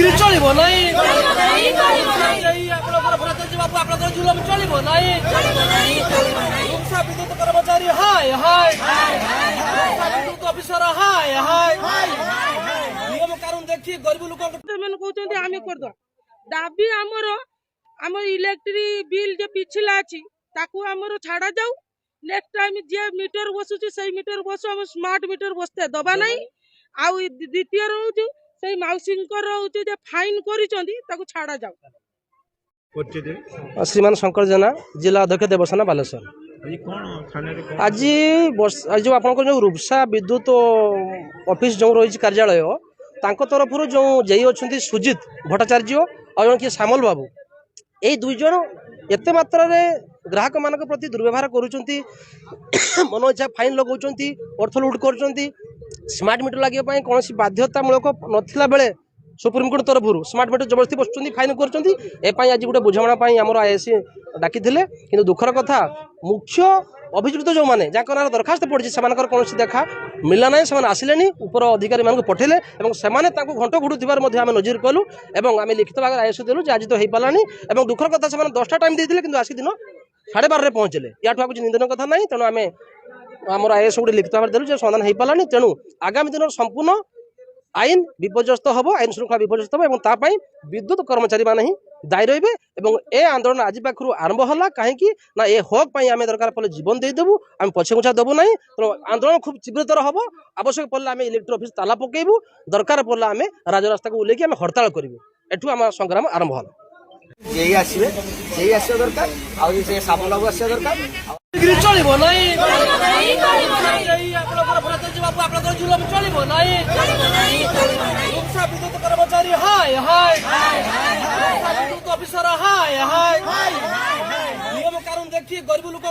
चलिब नहीं जुलम चलिब नहीं विद्युत कर्मचारी हाय हाय विद्युत ऑफिसर हाय हाय नियम कानून देखी गरीब लोक कहते आम करद दाबी आम इलेक्ट्रिक बिल जो पिछला अच्छी आमर छाड़ा जाऊ नेक्स्ट टाइम जे मीटर बसुची से मीटर बसु आम स्मार्ट मीटर बसते दबा नहीं आउ द्वितीय रोचे से मौसी फाइन कर छाड़ा जाऊ। श्रीमान शंकर जेना जिला अध्यक्ष देवसेना बालेश्वर आज जो आप रूपसा विद्युत ऑफिस जो रही कार्यालय तरफ जो जेई अच्छा सुजित भट्टाचार्य और जन किए श्यामल बाबू यही दुई जन एत मात्रा ग्राहक मान प्रति दुर्व्यवहार करुँच मन इच्छा फाइन लगाउछंती अर्थ लुट कर स्मार्ट मीटर लगे कौन बाध्यतामूलक नथिला बेले सुप्रीमकोर्ट तरफ स्मार्ट मीटर जबरदस्ती बसुँच फाइन कर आज गोटे बुझाणा आमर आईएससी डाकी कि दुखर कथा मुख्य अभियुक्त जो मैंने जहाँ ना दरखास्त पड़ी से कौन देखा मिलला ना से आसिले ऊपर अधिकारी मानक पठेले घंट घुटुवर आम नजर कलु आम लिखित भाग आईएससी देलु आज तो हो पारानी दुखर कथा से 10टा टाइम देते कि आसिक दिन 12:30 पहुँचले या कुछ निंदन कथा ना तेणु आम आमर आईएस गोटे लिखित भाव देलु समाधान हो पारानी तेणु आगामी दिन संपूर्ण आईन विपर्यस्त हम आईन श्रृंखला विपर्यस्त हम विद्युत कर्मचारी मान ही दायी रही ए आंदोलन आज पाखु आरंभ है कहीं ना ए हक आम दरकार पड़े जीवन देदेबू आम पछे घुचा देवु ना तेणु आंदोलन खूब तीव्रतर हम आवश्यक पड़े आम इलेक्ट्रिक ऑफिस ताला पकेबू दरकार पड़े आम राजरास्ता को ओल्लैकी आम हड़ताल करूँ एठू आम संग्राम आरंभ है यही आसवे दरकार बाबू आस दरकार चलिब नहीं जुलम चलिब नहीं विद्युत कर्मचारी हाय हाय विद्युत ऑफिसर हाय हाय नियम कानून देखी गरीब लोक